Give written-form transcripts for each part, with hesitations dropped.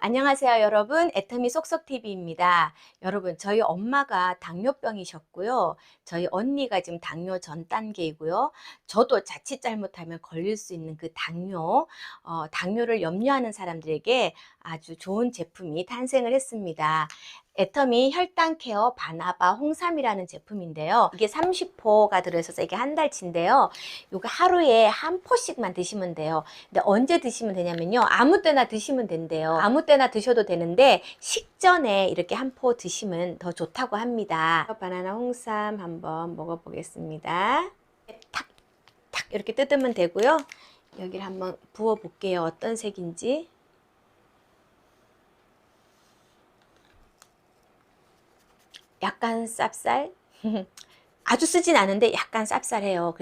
안녕하세요, 여러분. 애터미 쏙쏙TV입니다. 여러분, 저희 엄마가 당뇨병이셨고요. 저희 언니가 지금 당뇨 전 단계이고요. 저도 자칫 잘못하면 걸릴 수 있는 그 당뇨를 염려하는 사람들에게 아주 좋은 제품이 탄생을 했습니다. 애터미 혈당 케어 바나바 홍삼이라는 제품인데요. 이게 30포가 들어있어서 이게 한 달치인데요. 이거 하루에 한 포씩만 드시면 돼요. 근데 언제 드시면 되냐면요. 아무 때나 드시면 된대요. 아무 때나 드셔도 되는데 식전에 이렇게 한 포 드시면 더 좋다고 합니다. 바나나 홍삼 한번 먹어보겠습니다. 탁, 탁 이렇게 뜯으면 되고요. 여기를 한번 부어 볼게요. 어떤 색인지. 약간 쌉쌀? 아주 쓰진 않은데 약간 쌉쌀해요.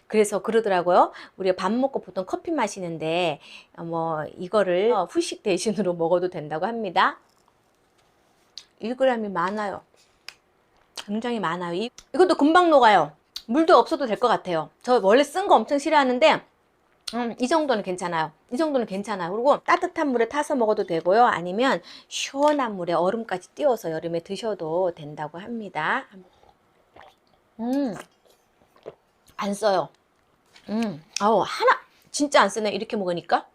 그래서 그러더라고요. 우리가 밥 먹고 보통 커피 마시는데 이거를 후식 대신으로 먹어도 된다고 합니다. 1g이 많아요. 굉장히 많아요. 이것도 금방 녹아요. 물도 없어도 될 것 같아요. 저 원래 쓴 거 엄청 싫어하는데 이 정도는 괜찮아요. 이 정도는 괜찮아요. 그리고 따뜻한 물에 타서 먹어도 되고요. 아니면 시원한 물에 얼음까지 띄워서 여름에 드셔도 된다고 합니다. 안 써요. 하나 진짜 안 쓰네. 이렇게 먹으니까.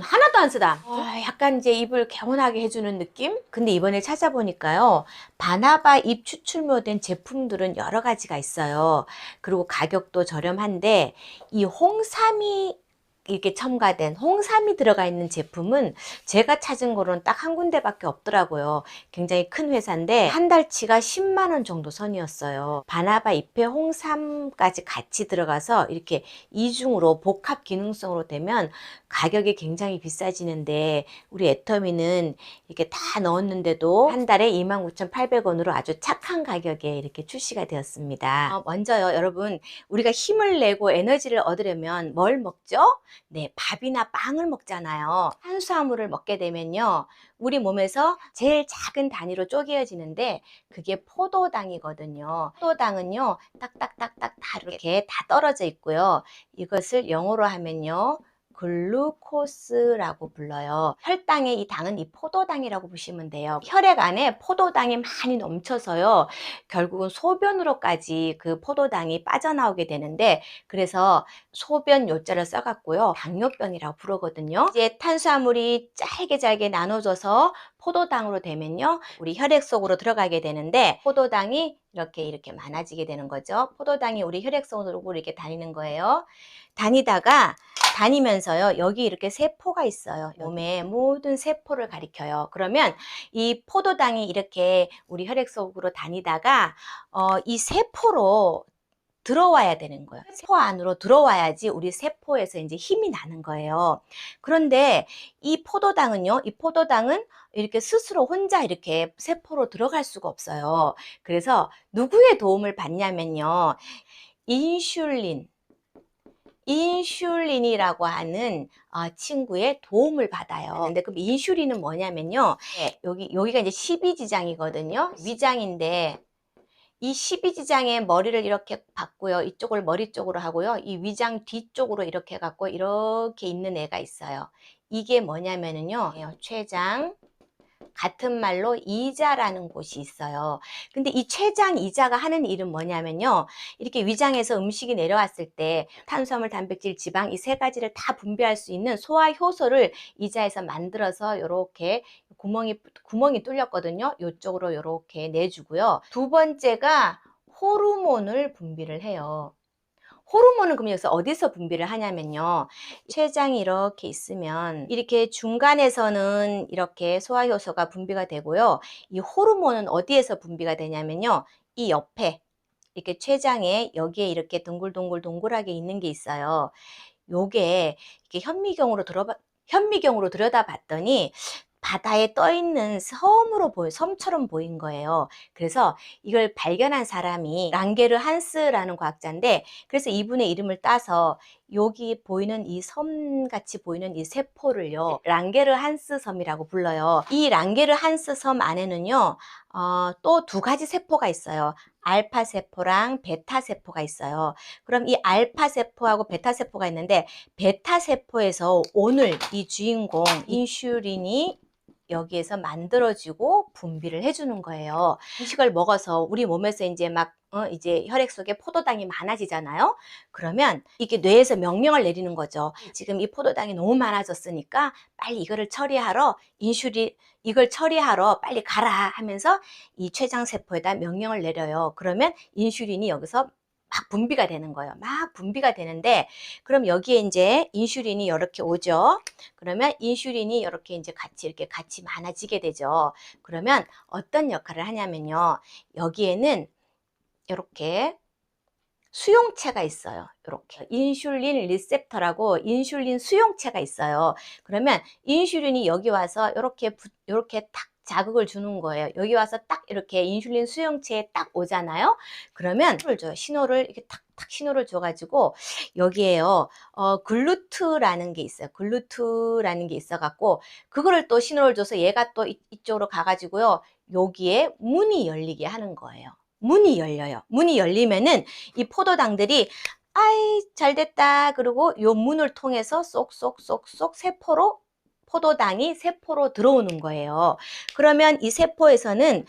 하나도 안 쓰다. 약간 이제 입을 개운하게 해주는 느낌? 근데 이번에 찾아보니까요, 바나바 잎 추출모된 제품들은 여러 가지가 있어요. 그리고 가격도 저렴한데, 이 홍삼이 이렇게 첨가된 홍삼이 들어가 있는 제품은 제가 찾은 거로는 딱 한 군데밖에 없더라고요. 굉장히 큰 회사인데 한 달치가 10만 원 정도 선이었어요. 바나바 잎에 홍삼까지 같이 들어가서 이렇게 이중으로 복합 기능성으로 되면 가격이 굉장히 비싸지는데 우리 애터미는 이렇게 다 넣었는데도 한 달에 29,800원으로 아주 착한 가격에 이렇게 출시가 되었습니다. 먼저요, 여러분, 우리가 힘을 내고 에너지를 얻으려면 뭘 먹죠? 네, 밥이나 빵을 먹잖아요. 탄수화물을 먹게 되면요, 우리 몸에서 제일 작은 단위로 쪼개어지는데 그게 포도당이거든요. 포도당은요, 딱딱딱딱 다 이렇게 다 떨어져 있고요. 이것을 영어로 하면요, 글루코스라고 불러요. 혈당의 이 당은 이 포도당이라고 보시면 돼요. 혈액 안에 포도당이 많이 넘쳐서요, 결국은 소변으로까지 그 포도당이 빠져나오게 되는데, 그래서 소변 요자를 써갖고요, 당뇨병이라고 부르거든요. 이제 탄수화물이 잘게 나눠져서 포도당으로 되면요, 우리 혈액 속으로 들어가게 되는데, 포도당이 이렇게 많아지게 되는 거죠. 포도당이 우리 혈액 속으로 이렇게 다니는 거예요. 다니면서요, 여기 이렇게 세포가 있어요. 몸의 모든 세포를 가리켜요. 그러면 이 포도당이 이렇게 우리 혈액 속으로 다니다가 이 세포로 들어와야 되는 거예요. 세포 안으로 들어와야지 우리 세포에서 이제 힘이 나는 거예요. 그런데 이 포도당은 이렇게 스스로 혼자 이렇게 세포로 들어갈 수가 없어요. 그래서 누구의 도움을 받냐면요, 인슐린이라고 하는 친구의 도움을 받아요. 근데 그 인슐린은 뭐냐면요, 여기가 이제 12지장이거든요. 위장인데 이 12지장의 머리를 이렇게 받고요, 이쪽을 머리 쪽으로 하고요, 이 위장 뒤쪽으로 이렇게 해갖고 이렇게 있는 애가 있어요. 이게 뭐냐면은요, 췌장, 같은 말로 이자라는 곳이 있어요. 근데 이 췌장 이자가 하는 일은 뭐냐면요, 이렇게 위장에서 음식이 내려왔을 때 탄수화물, 단백질, 지방 이 세 가지를 다 분비할 수 있는 소화 효소를 이자에서 만들어서 이렇게 구멍이 뚫렸거든요. 이쪽으로 이렇게 내주고요. 두 번째가 호르몬을 분비를 해요. 호르몬은 그럼 여기서 어디서 분비를 하냐면요, 췌장이 이렇게 있으면 이렇게 중간에서는 이렇게 소화효소가 분비가 되고요, 이 호르몬은 어디에서 분비가 되냐면요, 이 옆에 이렇게 췌장에 여기에 이렇게 동글동글하게 있는 게 있어요. 요게 이렇게 현미경으로 들여다봤더니 바다에 떠 있는 섬처럼 보인 거예요. 그래서 이걸 발견한 사람이 랑게르 한스라는 과학자인데, 그래서 이분의 이름을 따서 여기 보이는 이 섬같이 보이는 이 세포를요, 랑게르한스 섬이라고 불러요. 이 랑게르한스 섬 안에는요, 또 두 가지 세포가 있어요. 알파 세포랑 베타 세포가 있어요. 그럼 이 알파 세포하고 베타 세포가 있는데, 베타 세포에서 오늘 이 주인공 인슐린이 여기에서 만들어지고 분비를 해주는 거예요. 음식을 먹어서 우리 몸에서 이제 막 이제 혈액 속에 포도당이 많아지잖아요. 그러면 이게 뇌에서 명령을 내리는 거죠. 지금 이 포도당이 너무 많아졌으니까 빨리 이거를 처리하러 이걸 처리하러 빨리 가라 하면서 이 췌장세포에다 명령을 내려요. 그러면 인슐린이 여기서 막 분비가 되는 거예요. 막 분비가 되는데, 그럼 여기에 이제 인슐린이 이렇게 오죠. 그러면 인슐린이 이렇게 이제 같이 많아지게 되죠. 그러면 어떤 역할을 하냐면요. 여기에는 이렇게 수용체가 있어요. 이렇게 인슐린 리셉터라고 인슐린 수용체가 있어요. 그러면 인슐린이 여기 와서 이렇게 딱 자극을 주는 거예요. 여기 와서 딱 이렇게 인슐린 수용체에 딱 오잖아요. 그러면 신호를 줘요. 신호를 이렇게 탁탁 신호를 줘가지고 여기에요. 글루트라는 게 있어요. 글루트라는 게 있어갖고 그거를 또 신호를 줘서 얘가 또 이쪽으로 가가지고요. 여기에 문이 열리게 하는 거예요. 문이 열려요. 문이 열리면은 이 포도당들이 아이 잘 됐다 그리고 요 문을 통해서 쏙쏙쏙쏙 포도당이 세포로 들어오는 거예요. 그러면 이 세포에서는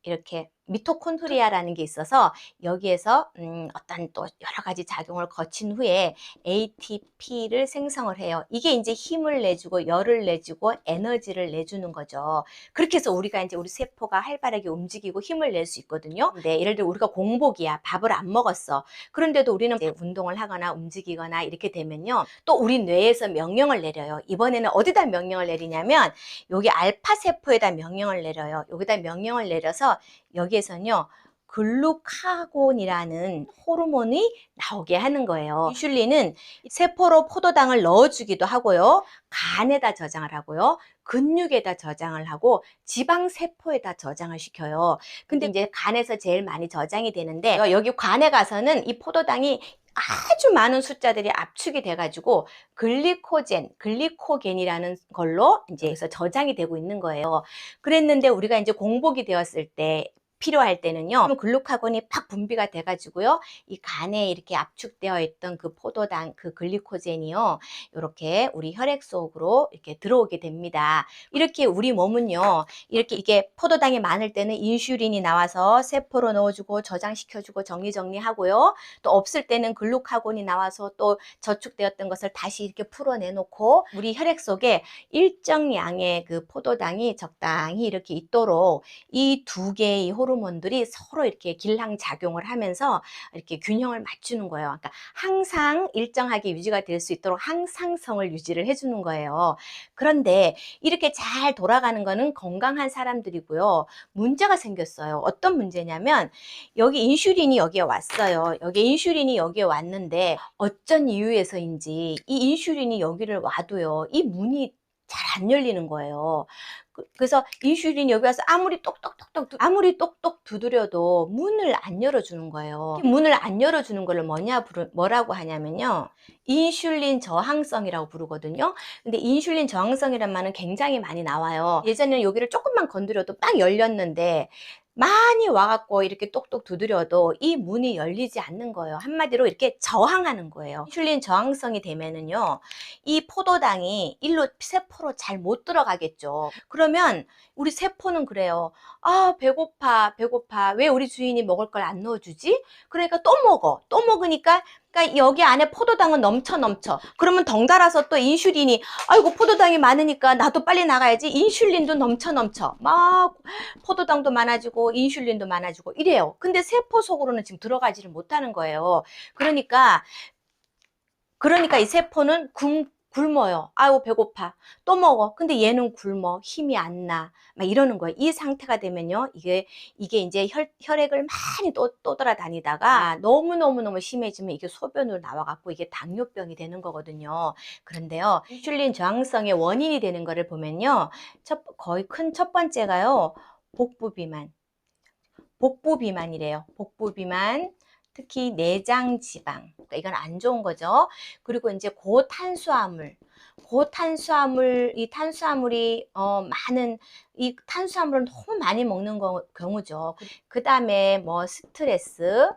이렇게 미토콘드리아라는 게 있어서 여기에서 어떤 또 여러 가지 작용을 거친 후에 ATP를 생성을 해요. 이게 이제 힘을 내주고 열을 내주고 에너지를 내주는 거죠. 그렇게 해서 우리가 이제 우리 세포가 활발하게 움직이고 힘을 낼 수 있거든요. 네, 예를 들어 우리가 공복이야. 밥을 안 먹었어. 그런데도 우리는 이제 운동을 하거나 움직이거나 이렇게 되면요. 또 우리 뇌에서 명령을 내려요. 이번에는 어디다 명령을 내리냐면 여기 알파 세포에다 명령을 내려요. 여기다 명령을 내려서 여기에서는요. 글루카곤이라는 호르몬이 나오게 하는 거예요. 인슐린은 세포로 포도당을 넣어주기도 하고요. 간에다 저장을 하고요. 근육에다 저장을 하고 지방세포에다 저장을 시켜요. 근데 이제 간에서 제일 많이 저장이 되는데 여기 간에 가서는 이 포도당이 아주 많은 숫자들이 압축이 돼가지고 글리코겐이라는 걸로 이제 그래서 저장이 되고 있는 거예요. 그랬는데 우리가 이제 공복이 되었을 때 필요할 때는요. 그럼 글루카곤이 팍 분비가 돼가지고요. 이 간에 이렇게 압축되어 있던 그 포도당, 그 글리코젠이요. 이렇게 우리 혈액 속으로 이렇게 들어오게 됩니다. 이렇게 우리 몸은요. 이렇게 이게 포도당이 많을 때는 인슐린이 나와서 세포로 넣어주고 저장시켜주고 정리하고요. 또 없을 때는 글루카곤이 나와서 또 저축되었던 것을 다시 이렇게 풀어내놓고 우리 혈액 속에 일정 양의 그 포도당이 적당히 이렇게 있도록 이 두 개의 호르몬들이 서로 이렇게 길랑작용을 하면서 이렇게 균형을 맞추는 거예요. 그러니까 항상 일정하게 유지가 될 수 있도록 항상성을 유지를 해주는 거예요. 그런데 이렇게 잘 돌아가는 거는 건강한 사람들이고요. 문제가 생겼어요. 어떤 문제냐면 여기 인슐린이 여기에 왔어요. 여기 인슐린이 여기에 왔는데 어쩐 이유에서인지 이 인슐린이 여기를 와도요. 이 문이 잘 안 열리는 거예요. 그래서 인슐린이 여기 와서 아무리 똑똑 두드려도 문을 안 열어주는 거예요. 문을 안 열어주는 걸 뭐라고 하냐면요. 인슐린 저항성이라고 부르거든요. 근데 인슐린 저항성이란 말은 굉장히 많이 나와요. 예전에는 여기를 조금만 건드려도 빡 열렸는데 많이 와갖고 이렇게 똑똑 두드려도 이 문이 열리지 않는 거예요. 한마디로 이렇게 저항하는 거예요. 인슐린 저항성이 되면은요, 이 포도당이 일로 세포로 잘 못 들어가겠죠. 그러면 우리 세포는 그래요. 아, 배고파. 왜 우리 주인이 먹을 걸 안 넣어주지? 그러니까 또 먹어. 또 먹으니까 그러니까 여기 안에 포도당은 넘쳐. 그러면 덩달아서 또 인슐린이 아이고 포도당이 많으니까 나도 빨리 나가야지. 인슐린도 넘쳐. 막 포도당도 많아지고 인슐린도 많아지고 이래요. 근데 세포 속으로는 지금 들어가지를 못하는 거예요. 그러니까 이 세포는 굶어요. 아이고 배고파. 또 먹어. 근데 얘는 굶어. 힘이 안 나. 막 이러는 거예요. 이 상태가 되면요. 이게 이제 혈액을 많이 떠돌아다니다가 너무 심해지면 이게 소변으로 나와갖고 이게 당뇨병이 되는 거거든요. 그런데요. 인슐린 저항성의 원인이 되는 거를 보면요. 거의 큰 첫 번째가요. 복부 비만이래요. 복부 비만. 특히 내장 지방, 그러니까 이건 안 좋은 거죠. 그리고 이제 고탄수화물, 이 탄수화물이 많은, 이 탄수화물을 너무 많이 먹는 경우죠. 그 다음에 뭐 스트레스,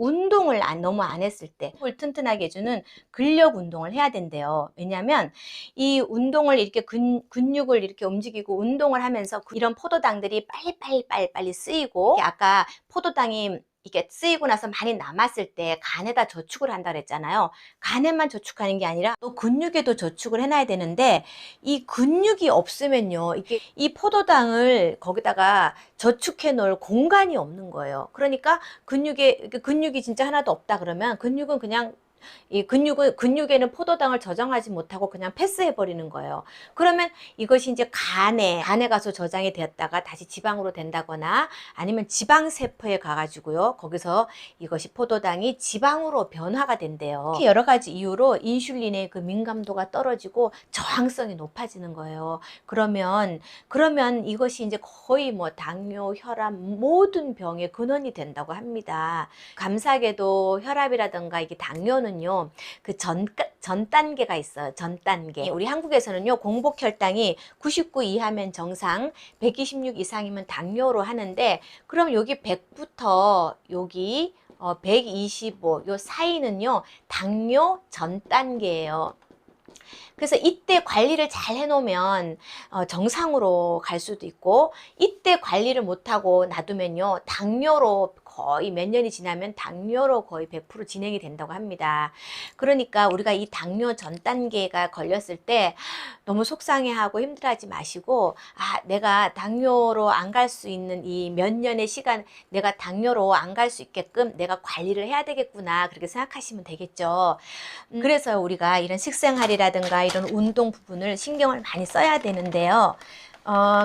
운동을 너무 안 했을 때 을 튼튼하게 해주는 근력 운동을 해야 된대요. 왜냐하면 이 운동을 이렇게 근육을 이렇게 움직이고 운동을 하면서 이런 포도당들이 빨리 쓰이고, 아까 포도당이 이게 쓰이고 나서 많이 남았을 때 간에다 저축을 한다 그랬잖아요. 간에만 저축하는 게 아니라 또 근육에도 저축을 해놔야 되는데, 이 근육이 없으면요, 이게 이 포도당을 거기다가 저축해 놓을 공간이 없는 거예요. 그러니까 근육이 진짜 하나도 없다 그러면 근육은 그냥 이 근육에는 포도당을 저장하지 못하고 그냥 패스해 버리는 거예요. 그러면 이것이 이제 간에 가서 저장이 되었다가 다시 지방으로 된다거나, 아니면 지방세포에 가가지고요, 거기서 이것이 포도당이 지방으로 변화가 된대요. 이렇게 여러 가지 이유로 인슐린의 그 민감도가 떨어지고 저항성이 높아지는 거예요. 그러면 이것이 이제 거의 뭐 당뇨, 혈압 모든 병의 근원이 된다고 합니다. 감사하게도 혈압이라든가 이게 당뇨는 그 전 단계가 있어요. 전 단계. 우리 한국에서는요, 공복 혈당이 99 이하면 정상, 126 이상이면 당뇨로 하는데, 그럼 여기 100부터 여기 125, 요 사이는요, 당뇨 전 단계예요. 그래서 이때 관리를 잘 해놓으면 정상으로 갈 수도 있고, 이때 관리를 못하고 놔두면요, 당뇨로 거의 몇 년이 지나면 당뇨로 거의 100% 진행이 된다고 합니다. 그러니까 우리가 이 당뇨 전 단계가 걸렸을 때 너무 속상해하고 힘들어하지 마시고, 내가 당뇨로 안 갈 수 있는 이 몇 년의 시간, 내가 당뇨로 안 갈 수 있게끔 내가 관리를 해야 되겠구나, 그렇게 생각하시면 되겠죠. 그래서 우리가 이런 식생활이라든가 이런 운동 부분을 신경을 많이 써야 되는데요.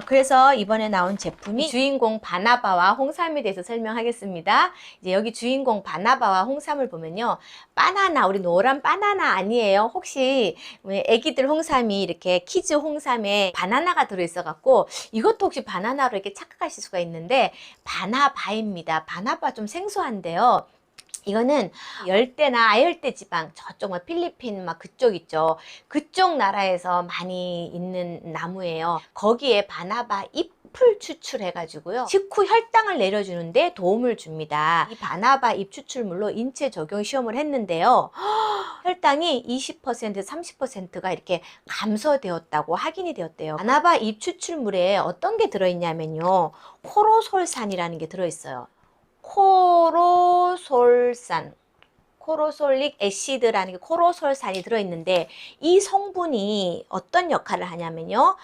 그래서 이번에 나온 제품이 주인공 바나바와 홍삼에 대해서 설명하겠습니다. 이제 여기 주인공 바나바와 홍삼을 보면요, 바나나, 우리 노란 바나나 아니에요. 혹시 애기들 홍삼이 이렇게 키즈 홍삼에 바나나가 들어있어 갖고 이것도 혹시 바나나로 이렇게 착각하실 수가 있는데, 바나바입니다. 바나바 좀 생소한데요. 이거는 열대나 아열대 지방, 저쪽 뭐 필리핀 막 그쪽 있죠. 그쪽 나라에서 많이 있는 나무예요. 거기에 바나바 잎을 추출해가지고요, 식후 혈당을 내려주는데 도움을 줍니다. 이 바나바 잎 추출물로 인체 적용 시험을 했는데요, 혈당이 20%, 30%가 이렇게 감소되었다고 확인이 되었대요. 바나바 잎 추출물에 어떤 게 들어있냐면요, 코로솔산이라는 게 들어있어요. 코로솔릭 애시드라는 게 코로솔산이 들어있는데, 이 성분이 어떤 역할을 하냐면요,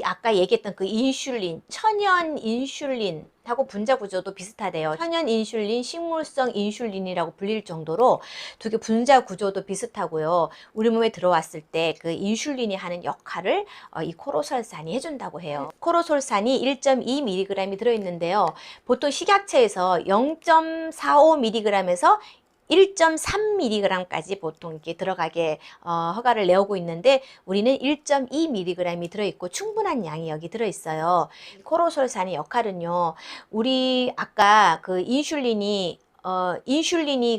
아까 얘기했던 그 인슐린, 천연 인슐린하고 분자 구조도 비슷하대요. 천연 인슐린, 식물성 인슐린이라고 불릴 정도로 두 개 분자 구조도 비슷하고요. 우리 몸에 들어왔을 때 그 인슐린이 하는 역할을 이 코로솔산이 해준다고 해요. 코로솔산이 1.2mg이 들어있는데요, 보통 식약처에서 0.45mg에서 1.3mg까지 보통 이렇게 들어가게 허가를 내오고 있는데, 우리는 1.2mg이 들어있고 충분한 양이 여기 들어있어요. 코로솔산의 역할은요, 우리 아까 그 인슐린이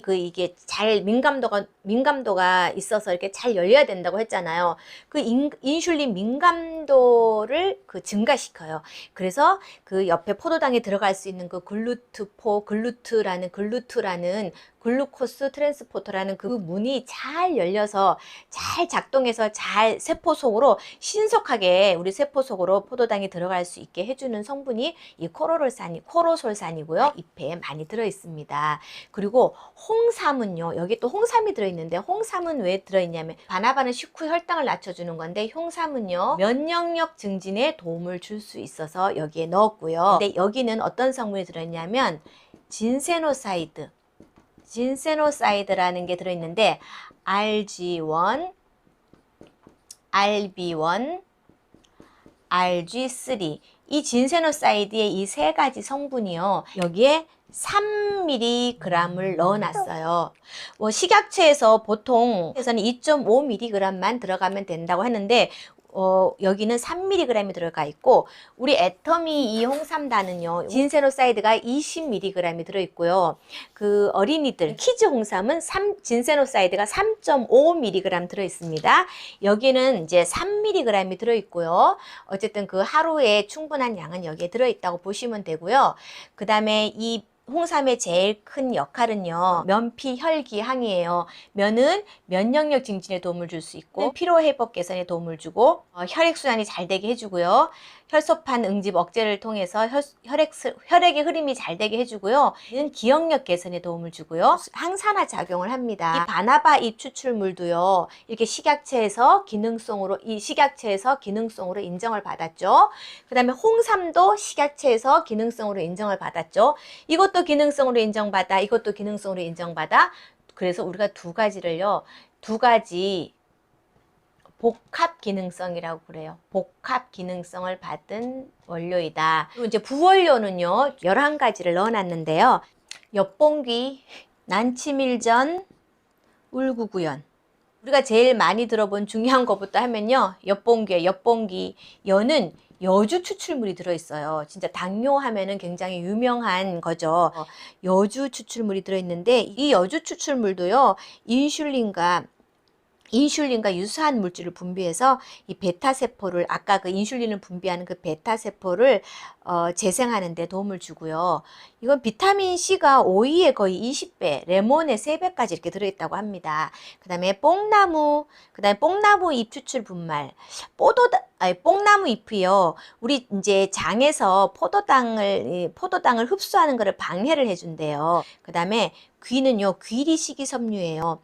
그 이게 잘 민감도가 있어서 이렇게 잘 열려야 된다고 했잖아요. 그 인슐린 민감도를 증가시켜요. 그래서 그 옆에 포도당에 들어갈 수 있는 그 글루트라는 글루코스 트랜스포터라는 그 문이 잘 열려서 잘 작동해서 잘 세포 속으로 신속하게 우리 세포 속으로 포도당이 들어갈 수 있게 해주는 성분이 이 코로솔산이고요. 잎에 많이 들어 있습니다. 그리고 홍삼은요, 여기 또 홍삼이 들어있는데, 홍삼은 왜 들어있냐면, 바나바는 식후 혈당을 낮춰주는 건데, 홍삼은요, 면역력 증진에 도움을 줄 수 있어서 여기에 넣었고요. 근데 여기는 어떤 성분이 들어있냐면 진세노사이드라는 게 들어있는데, RG1, RB1, RG3, 이 진세노사이드의 이 세 가지 성분이요, 여기에 3mg을 넣어놨어요. 식약처에서 보통 2.5mg만 들어가면 된다고 하는데, 여기는 3mg이 들어가 있고, 우리 애터미 이 홍삼단은요, 진세노사이드가 20mg이 들어있고요. 그 어린이들, 키즈 홍삼은 진세노사이드가 3.5mg 들어있습니다. 여기는 이제 3mg이 들어있고요. 어쨌든 그 하루에 충분한 양은 여기에 들어있다고 보시면 되고요. 그 다음에 이 홍삼의 제일 큰 역할은요, 면피 혈기 항이에요. 면은 면역력 증진에 도움을 줄 수 있고, 피로 회복 개선에 도움을 주고, 혈액순환이 잘 되게 해주고요. 혈소판 응집 억제를 통해서 혈액의 흐름이 잘 되게 해주고요. 기억력 개선에 도움을 주고요. 항산화 작용을 합니다. 이 바나바 잎 추출물도요, 이렇게 식약처에서 기능성으로 인정을 받았죠. 그 다음에 홍삼도 식약처에서 기능성으로 인정을 받았죠. 이것도 기능성으로 인정받아, 이것도 기능성으로 인정받아. 그래서 우리가 두 가지 복합 기능성이라고 그래요. 복합 기능성을 받은 원료이다. 그리고 이제 부원료는요, 11가지를 넣어놨는데요. 엿봉귀, 난치밀전, 울구구연. 우리가 제일 많이 들어본 중요한 것부터 하면요, 엿봉귀. 연은 여주 추출물이 들어있어요. 진짜 당뇨 하면은 굉장히 유명한 거죠. 여주 추출물이 들어있는데, 이 여주 추출물도요, 인슐린과 유사한 물질을 분비해서 이 베타세포를, 아까 그 인슐린을 분비하는 그 베타세포를 재생하는 데 도움을 주고요. 이건 비타민C가 오이에 거의 20배, 레몬에 3배까지 이렇게 들어있다고 합니다. 그 다음에 뽕나무 잎 추출 분말, 뽕나무 잎이요, 우리 이제 장에서 포도당을 흡수하는 것을 방해를 해준대요. 그 다음에 귀는요, 귀리 식이섬유예요.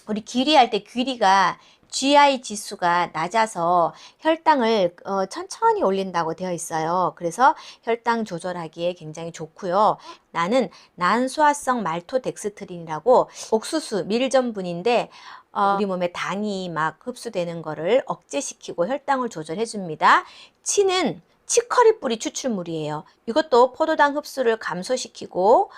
우리 귀리할 때 귀리가 GI 지수가 낮아서 혈당을 천천히 올린다고 되어 있어요. 그래서 혈당 조절하기에 굉장히 좋고요. 나는 난소화성 말토덱스트린이라고 옥수수 밀전분인데, 우리 몸에 당이 막 흡수되는 거를 억제시키고 혈당을 조절해 줍니다. 치는 치커리 뿌리 추출물이에요. 이것도 포도당 흡수를 감소시키고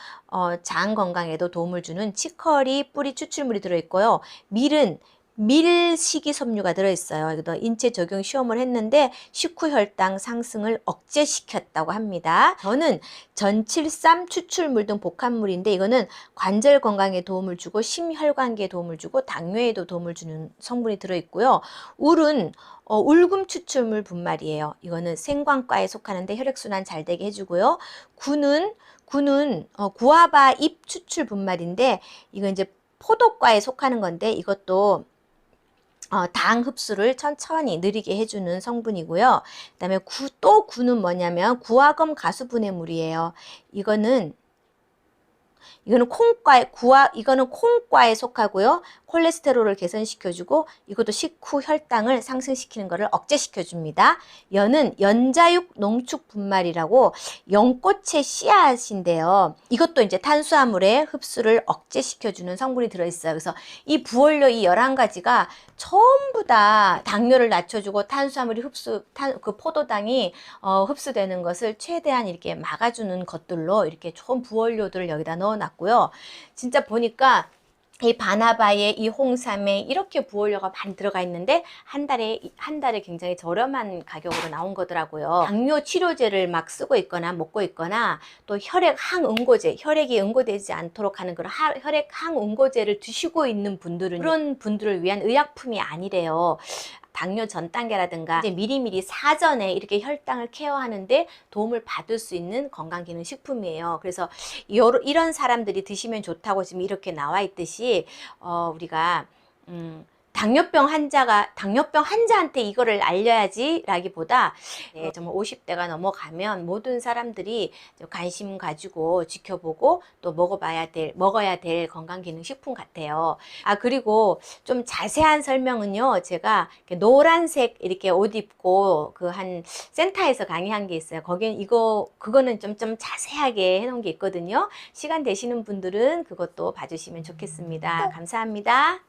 장 건강에도 도움을 주는 치커리 뿌리 추출물이 들어있고요. 밀은 밀식이섬유가 들어있어요. 이것도 인체 적용 시험을 했는데 식후 혈당 상승을 억제시켰다고 합니다. 저는 전칠삼 추출물 등 복합물인데, 이거는 관절 건강에 도움을 주고 심혈관계에 도움을 주고 당뇨에도 도움을 주는 성분이 들어있고요. 울은 울금 추출물 분말이에요. 이거는 생광과에 속하는데 혈액순환 잘 되게 해주고요. 구는 구아바 잎 추출 분말인데, 이건 이제 포도과에 속하는 건데, 이것도 당 흡수를 천천히 느리게 해주는 성분이고요. 그 다음에 구는 뭐냐면 구화검 가수분해 물이에요. 이거는 콩과에 속하고요. 콜레스테롤을 개선시켜주고, 이것도 식후 혈당을 상승시키는 것을 억제시켜줍니다. 연은 연자육 농축 분말이라고 연꽃의 씨앗인데요. 이것도 이제 탄수화물의 흡수를 억제시켜주는 성분이 들어있어요. 그래서 이 부원료 이 11가지가 전부 다 당뇨를 낮춰주고 탄수화물이 그 포도당이 흡수되는 것을 최대한 이렇게 막아주는 것들로 이렇게 좋은 부원료들을 여기다 넣어놨고요. 진짜 보니까 이 바나바에 이 홍삼에 이렇게 부원료가 많이 들어가 있는데 한 달에 굉장히 저렴한 가격으로 나온 거더라고요. 당뇨 치료제를 막 쓰고 있거나 먹고 있거나, 또 혈액 항응고제, 혈액이 응고되지 않도록 하는 그런 혈액 항응고제를 드시고 있는 분들은, 그런 분들을 위한 의약품이 아니래요. 당뇨 전 단계라든가 이제 미리미리 사전에 이렇게 혈당을 케어하는데 도움을 받을 수 있는 건강기능식품이에요. 그래서 이런 사람들이 드시면 좋다고 지금 이렇게 나와 있듯이 우리가 당뇨병 환자한테 이거를 알려야지 라기보다 정말 50대가 넘어가면 모든 사람들이 관심 가지고 지켜보고 또 먹어야 될 건강기능식품 같아요. 그리고 좀 자세한 설명은요, 제가 노란색 이렇게 옷 입고 그 한 센터에서 강의한 게 있어요. 거기는 그거는 좀 자세하게 해놓은 게 있거든요. 시간 되시는 분들은 그것도 봐주시면 좋겠습니다. 감사합니다.